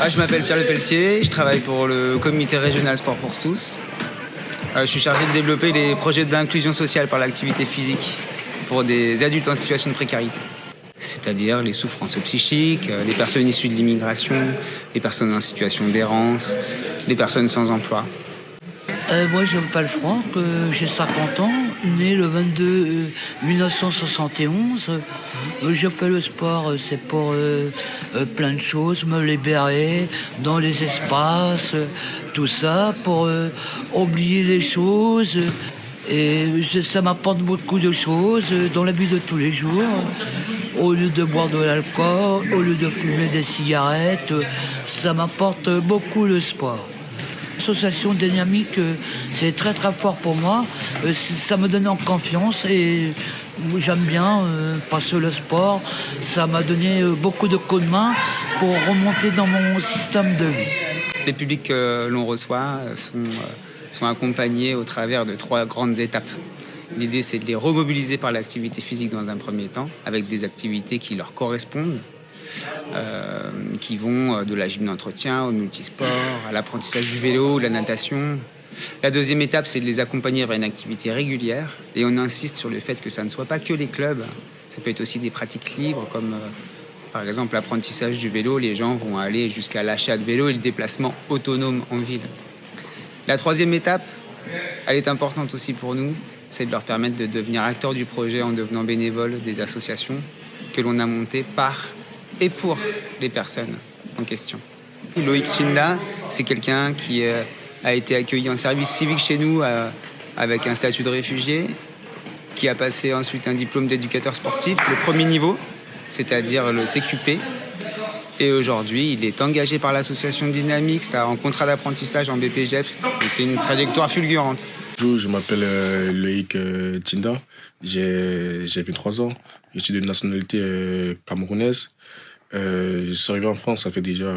Je m'appelle Pierre Lepelletier, je travaille pour le comité régional Sport pour tous. Je suis chargé de développer les projets d'inclusion sociale par l'activité physique pour des adultes en situation de précarité. C'est-à-dire les souffrances psychiques, les personnes issues de l'immigration, les personnes en situation d'errance, les personnes sans emploi. Moi, je m'appelle Franck, j'ai 50 ans, né le 22 1971. Je fais le sport, c'est pour plein de choses, me libérer dans les espaces, tout ça, pour oublier les choses. Et ça m'apporte beaucoup de choses dans la vie de tous les jours. Au lieu de boire de l'alcool, au lieu de fumer des cigarettes, ça m'apporte beaucoup le sport. L'association dynamique, c'est très très fort pour moi. Ça me donne en confiance et j'aime bien parce que le sport, ça m'a donné beaucoup de coups de main pour remonter dans mon système de vie. Les publics que l'on reçoit sont accompagnés au travers de 3 grandes étapes. L'idée, c'est de les remobiliser par l'activité physique dans un premier temps, avec des activités qui leur correspondent, qui vont de la gym d'entretien au multisport, à l'apprentissage du vélo, la natation. La deuxième étape, c'est de les accompagner vers une activité régulière. Et on insiste sur le fait que ça ne soit pas que les clubs, ça peut être aussi des pratiques libres, comme par exemple l'apprentissage du vélo. Les gens vont aller jusqu'à l'achat de vélo et le déplacement autonome en ville. La troisième étape, elle est importante aussi pour nous, c'est de leur permettre de devenir acteurs du projet en devenant bénévoles des associations que l'on a montées par et pour les personnes en question. Loïc Chinda, c'est quelqu'un qui a été accueilli en service civique chez nous avec un statut de réfugié, qui a passé ensuite un diplôme d'éducateur sportif, le premier niveau, c'est-à-dire le CQP. Et aujourd'hui, il est engagé par l'association Dynamique, c'est en contrat d'apprentissage en BPGEPS. Donc c'est une trajectoire fulgurante. Bonjour, je m'appelle Loïc Tinda, j'ai 23 ans, je suis de nationalité camerounaise. Je suis arrivé en France, ça fait déjà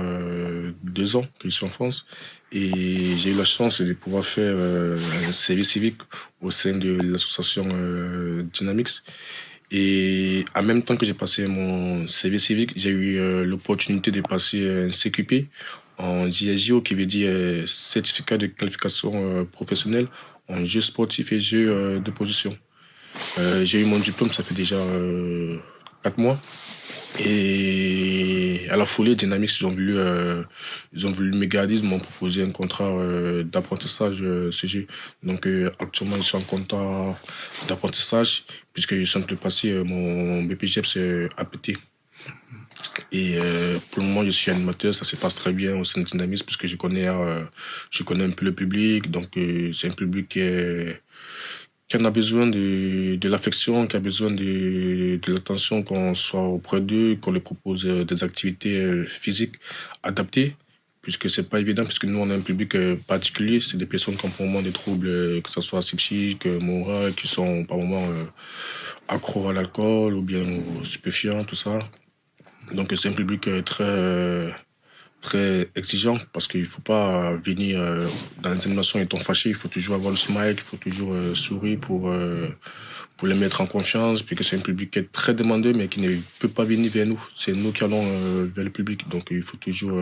2 ans que je suis en France et j'ai eu la chance de pouvoir faire un service civique au sein de l'association Dynamics. Et en même temps que j'ai passé mon service civique, j'ai eu l'opportunité de passer un CQP en JSJO, qui veut dire certificat de qualification professionnelle en jeux sportifs et jeux de position. J'ai eu mon diplôme, ça fait déjà 4 mois. Et à la foulée, Dynamics, ils ont voulu me garder, ils m'ont proposé un contrat d'apprentissage CG. Donc actuellement, je suis en contrat d'apprentissage puisque je suis en train de passer mon BPGEPS APT. Et pour le moment, je suis animateur, ça se passe très bien au sein de Dynamics puisque je connais un peu le public. Donc c'est un public qui en a besoin de l'affection, qui a besoin de l'attention, qu'on soit auprès d'eux, qu'on leur propose des activités physiques adaptées, puisque c'est pas évident, puisque nous, on a un public particulier, c'est des personnes qui ont par moment des troubles, que ce soit psychiques, moraux, qui sont par moment accros à l'alcool ou bien aux stupéfiants, tout ça. Donc c'est un public très exigeant parce qu'il ne faut pas venir dans les animations étant fâché, il faut toujours avoir le smile, il faut toujours sourire pour les mettre en confiance, puisque c'est un public qui est très demandeur mais qui ne peut pas venir vers nous. C'est nous qui allons vers le public, donc il faut toujours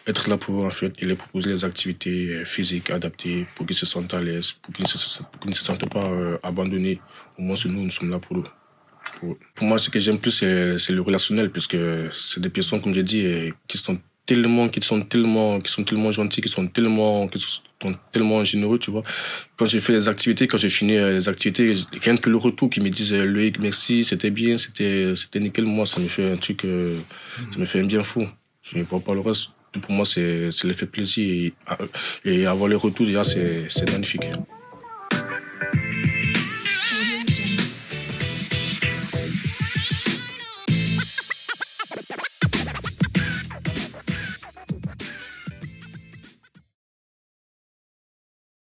être là pour eux en fait et leur proposer les activités physiques adaptées pour qu'ils se sentent à l'aise, pour qu'ils ne se sentent pas abandonnés. Au moins nous sommes là pour eux. Pour moi, ce que j'aime plus, c'est le relationnel, puisque c'est des personnes, comme j'ai dit, qui sont tellement gentils, qui sont tellement généreux, tu vois. Quand j'ai fait les activités, quand j'ai fini les activités, rien que le retour qui me disent Loïc, merci, c'était bien, c'était nickel, moi, ça me fait un truc, ça me fait un bien fou. Je ne vois pas le reste. Pour moi, c'est l'effet de plaisir et avoir les retours, déjà, c'est magnifique.